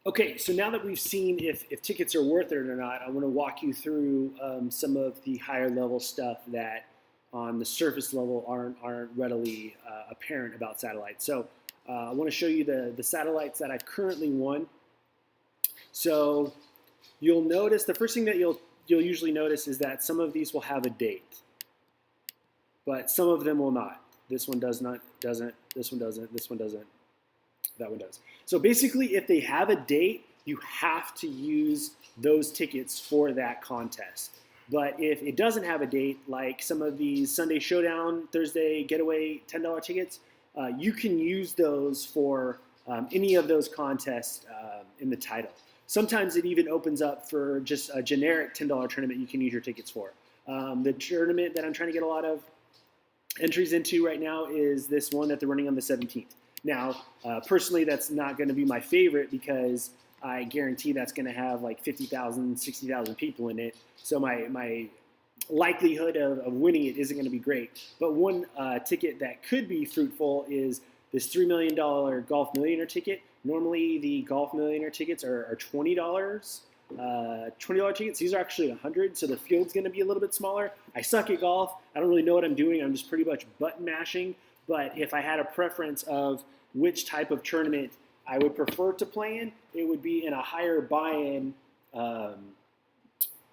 Okay, so now that we've seen if tickets are worth it or not, I want to walk you through some of the higher level stuff that on the surface level aren't readily apparent about satellites. So I want to show you the satellites that I've currently won. So you'll notice the first thing that you'll usually notice is that some of these will have a date, but some of them will not. This one doesn't. This one doesn't. This one doesn't. That one does. So basically, if they have a date, you have to use those tickets for that contest. But if it doesn't have a date, like some of these Sunday Showdown, Thursday Getaway $10 tickets, you can use those for any of those contests in the title. Sometimes it even opens up for just a generic $10 tournament you can use your tickets for. The tournament that I'm trying to get a lot of entries into right now is this one that they're running on the 17th. Now, personally, that's not going to be my favorite because I guarantee that's going to have like 50,000, 60,000 people in it. So my likelihood of winning it isn't going to be great. But one ticket that could be fruitful is this $3 million Golf Millionaire ticket. Normally, the Golf Millionaire tickets are $20. $20 tickets. These are actually 100, so the field's going to be a little bit smaller. I suck at golf. I don't really know what I'm doing. I'm just pretty much button mashing. But if I had a preference of which type of tournament I would prefer to play in, it would be in a higher buy-in,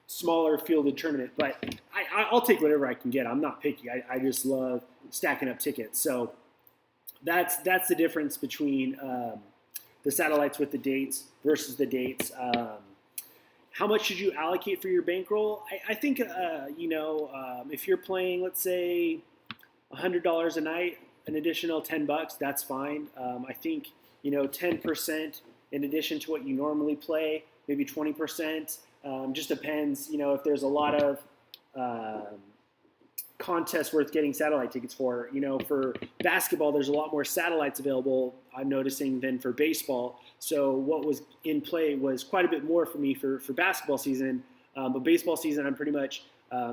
smaller fielded tournament. But I'll take whatever I can get. I'm not picky. I just love stacking up tickets. So that's the difference between the satellites with the dates versus the dates. How much should you allocate for your bankroll? I think, if you're playing, let's say, $100 a night, an additional $10, that's fine. I think 10% in addition to what you normally play, maybe 20%. Just depends. If there's a lot of contests worth getting satellite tickets for. For basketball, there's a lot more satellites available, I'm noticing, than for baseball. So what was in play was quite a bit more for me for basketball season. But baseball season, I'm pretty much,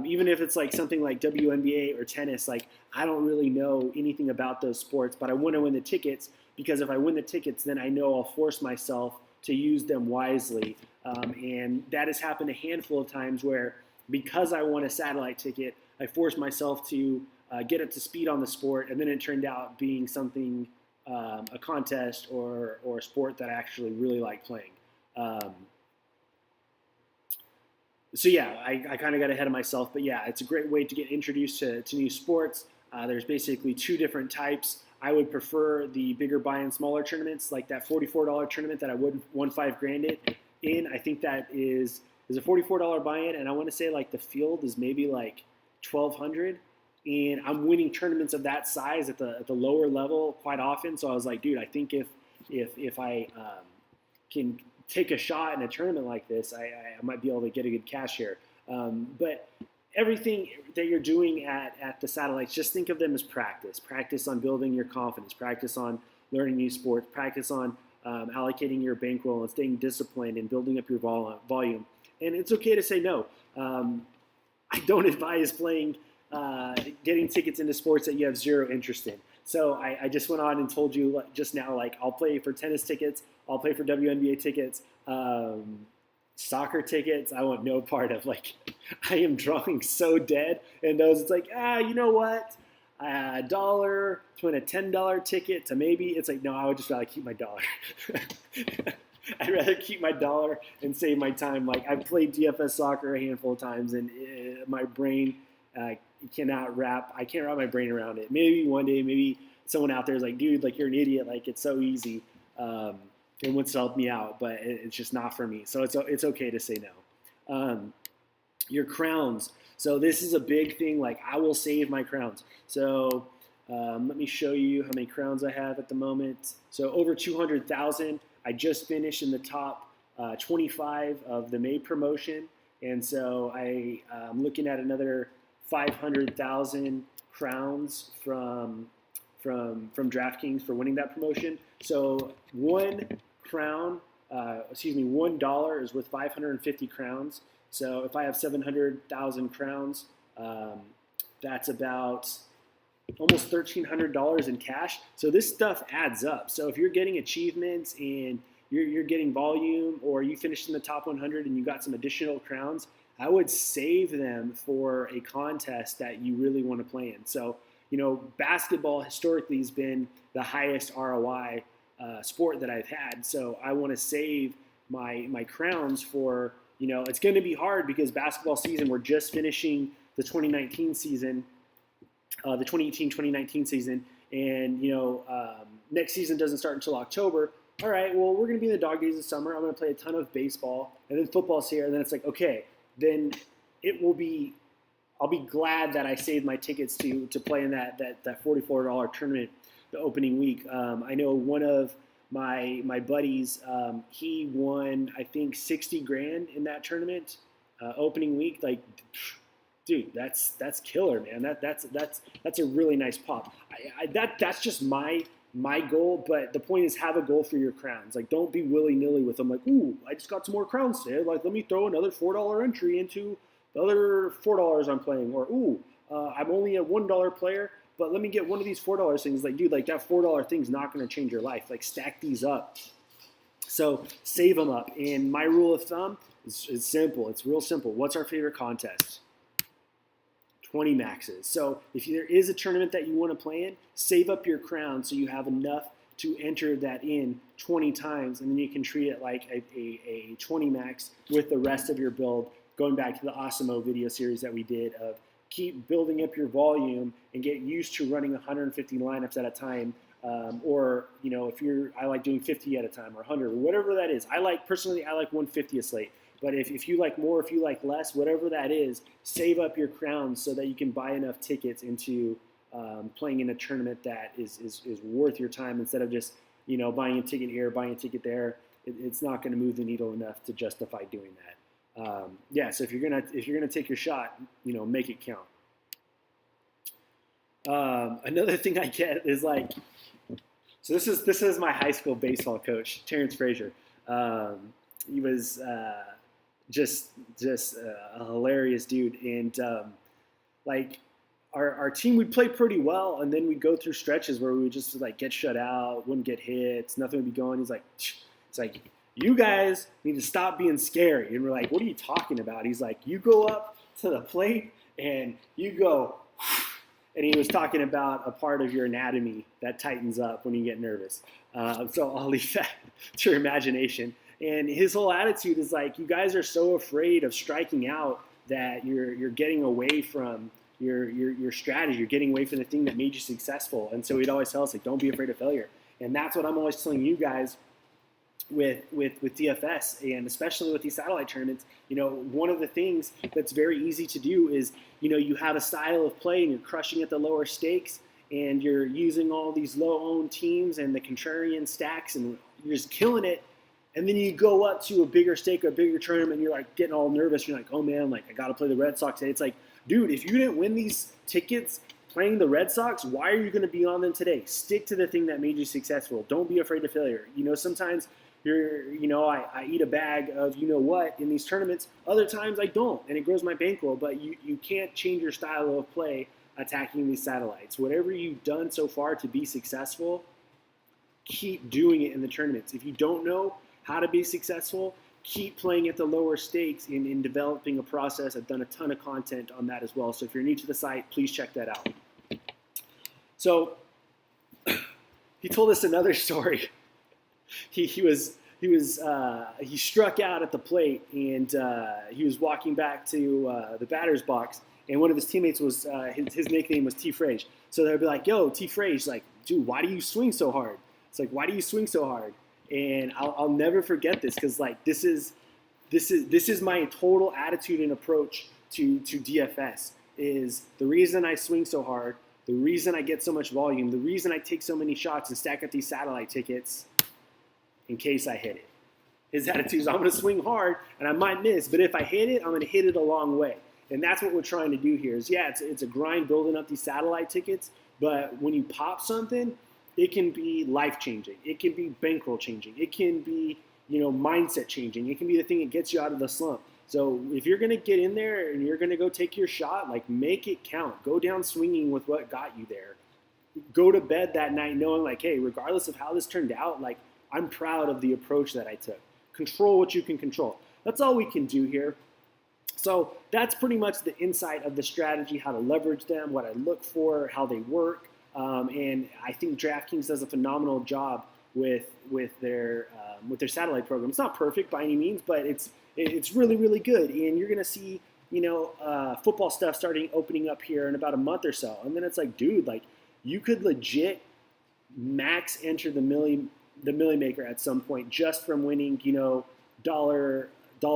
even if it's like something like WNBA or tennis, like I don't really know anything about those sports, but I want to win the tickets because if I win the tickets, then I know I'll force myself to use them wisely. And that has happened a handful of times where because I won a satellite ticket, I forced myself to get up to speed on the sport, and then it turned out being something, a contest or a sport that I actually really like playing. So yeah, I kind of got ahead of myself, but yeah, it's a great way to get introduced to new sports. There's basically two different types. I would prefer the bigger buy-in, smaller tournaments, like that $44 tournament that I won $5,000 in. I think that is a $44 buy-in, and I want to say like the field is maybe like 1,200, and I'm winning tournaments of that size at the lower level quite often. So I was like, dude, I think if I can take a shot in a tournament like this, I might be able to get a good cash here. But everything that you're doing at the satellites, just think of them as practice. Practice on building your confidence. Practice on learning new sports. Practice on allocating your bankroll and staying disciplined and building up your volume. And it's okay to say no. I don't advise getting tickets into sports that you have zero interest in. So I just went on and told you just now, like, I'll play for tennis tickets, I'll play for WNBA tickets, soccer tickets. I want no part of, like, I am drawing so dead. And those, it's like, you know what? $1 to win a $10 ticket to maybe, it's like, no, I would just rather keep my dollar. I'd rather keep my dollar and save my time. Like, I've played DFS soccer a handful of times, and my brain I can't wrap my brain around it. Maybe one day, maybe someone out there is like, dude, like, you're an idiot. Like, it's so easy, and wants to help me out, but it's just not for me. So it's okay to say no. Your crowns. So this is a big thing. Like, I will save my crowns. So let me show you how many crowns I have at the moment. So over 200,000. I just finished in the top 25 of the May promotion, and so I'm looking at another 500,000 crowns from DraftKings for winning that promotion. So $1 is worth 550 crowns. So if I have 700,000 crowns, that's about almost $1,300 in cash. So this stuff adds up. So if you're getting achievements and you're getting volume, or you finished in the top 100 and you got some additional crowns, I would save them for a contest that you really want to play in. So, basketball historically has been the highest ROI sport that I've had. So I want to save my crowns for, it's going to be hard because basketball season, we're just finishing the 2019 season, the 2018-2019 season. And, next season doesn't start until October. All right, well, we're going to be in the dog days of summer. I'm going to play a ton of baseball, and then football's here. And then it's like, okay, then I'll be glad that I saved my tickets to play in that $44 tournament the opening week. I know one of my buddies, he won, I think, 60 grand in that tournament opening week. Like, dude, that's killer, man. That's a really nice pop. That's just my goal, but the point is, have a goal for your crowns. Like, don't be willy-nilly with them. Like, ooh, I just got some more crowns today. Like, let me throw another $4 entry into the other $4 I'm playing. Or, ooh, I'm only a $1 player, but let me get one of these $4 things. Like, dude, like that $4 thing's not going to change your life. Like, stack these up. So save them up. And my rule of thumb is simple. It's real simple. What's our favorite contest? 20 maxes. So if there is a tournament that you want to play in, save up your crown so you have enough to enter that in 20 times, and then you can treat it like a 20 max with the rest of your build, going back to the Osimo video series that we did of keep building up your volume and get used to running 150 lineups at a time. Or, I like doing 50 at a time or 100 or whatever that is. Personally, I like 150 a slate. But if you like more, if you like less, whatever that is, save up your crowns so that you can buy enough tickets into playing in a tournament that is worth your time instead of just, buying a ticket here, buying a ticket there. It's not going to move the needle enough to justify doing that. So if you're gonna take your shot, make it count. Another thing I get is like, so this is my high school baseball coach, Terrence Frazier. He was just a hilarious dude, and our team would play pretty well, and then we'd go through stretches where we would just like get shut out, wouldn't get hits, nothing would be going. He's like, it's like, you guys need to stop being scary. And we're like, what are you talking about? He's like, you go up to the plate and you go, and he was talking about a part of your anatomy that tightens up when you get nervous. So I'll leave that to your imagination. And his whole attitude is like, you guys are so afraid of striking out that you're getting away from your strategy. You're getting away from the thing that made you successful. And so he'd always tell us, like, don't be afraid of failure. And that's what I'm always telling you guys with DFS, and especially with these satellite tournaments. One of the things that's very easy to do is, you have a style of play and you're crushing at the lower stakes and you're using all these low-owned teams and the contrarian stacks and you're just killing it. And then you go up to a bigger stake, a bigger tournament, and you're like getting all nervous. You're like, oh man, like I got to play the Red Sox today. It's like, dude, if you didn't win these tickets playing the Red Sox, why are you going to be on them today? Stick to the thing that made you successful. Don't be afraid of failure. Sometimes I eat a bag of what in these tournaments. Other times I don't, and it grows my bankroll. But you can't change your style of play attacking these satellites. Whatever you've done so far to be successful, keep doing it in the tournaments. If you don't know how to be successful, keep playing at the lower stakes in developing a process. I've done a ton of content on that as well. So if you're new to the site, please check that out. So he told us another story. He struck out at the plate, and he was walking back to the batter's box, and one of his teammates was his nickname was T. Frage. So they'd be like, "Yo, T. Frage, like, dude, why do you swing so hard?" It's like, "Why do you swing so hard?" And I'll never forget this because like this is my total attitude and approach to DFS. Is the reason I swing so hard, the reason I get so much volume, the reason I take so many shots and stack up these satellite tickets in case I hit it. His attitude is, I'm going to swing hard and I might miss, but if I hit it, I'm going to hit it a long way. And that's what we're trying to do here is, it's a grind building up these satellite tickets, but when you pop something, it can be life-changing. It can be bankroll changing. It can be, mindset changing. It can be the thing that gets you out of the slump. So if you're going to get in there and you're going to go take your shot, like, make it count. Go down swinging with what got you there. Go to bed that night knowing, like, hey, regardless of how this turned out, like, I'm proud of the approach that I took. Control what you can control. That's all we can do here. So that's pretty much the insight of the strategy, how to leverage them, what I look for, how they work. And I think DraftKings does a phenomenal job with their satellite program. It's not perfect by any means, but it's really, really good. And you're going to see, football stuff opening up here in about a month or so. And then it's like, dude, like you could legit max enter the Millie Maker at some point just from winning, dollar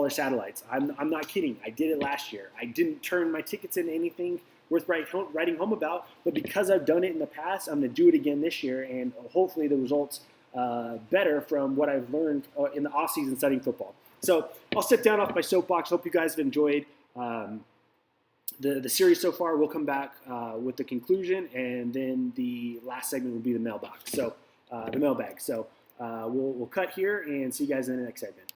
satellites. I'm not kidding. I did it last year. I didn't turn my tickets into anything worth writing home about, but because I've done it in the past, I'm going to do it again this year, and hopefully the results better from what I've learned in the offseason studying football. So I'll sit down off my soapbox. Hope you guys have enjoyed the series so far. We'll come back with the conclusion, and then the last segment will be the mailbox. So the mailbag. So we'll cut here and see you guys in the next segment.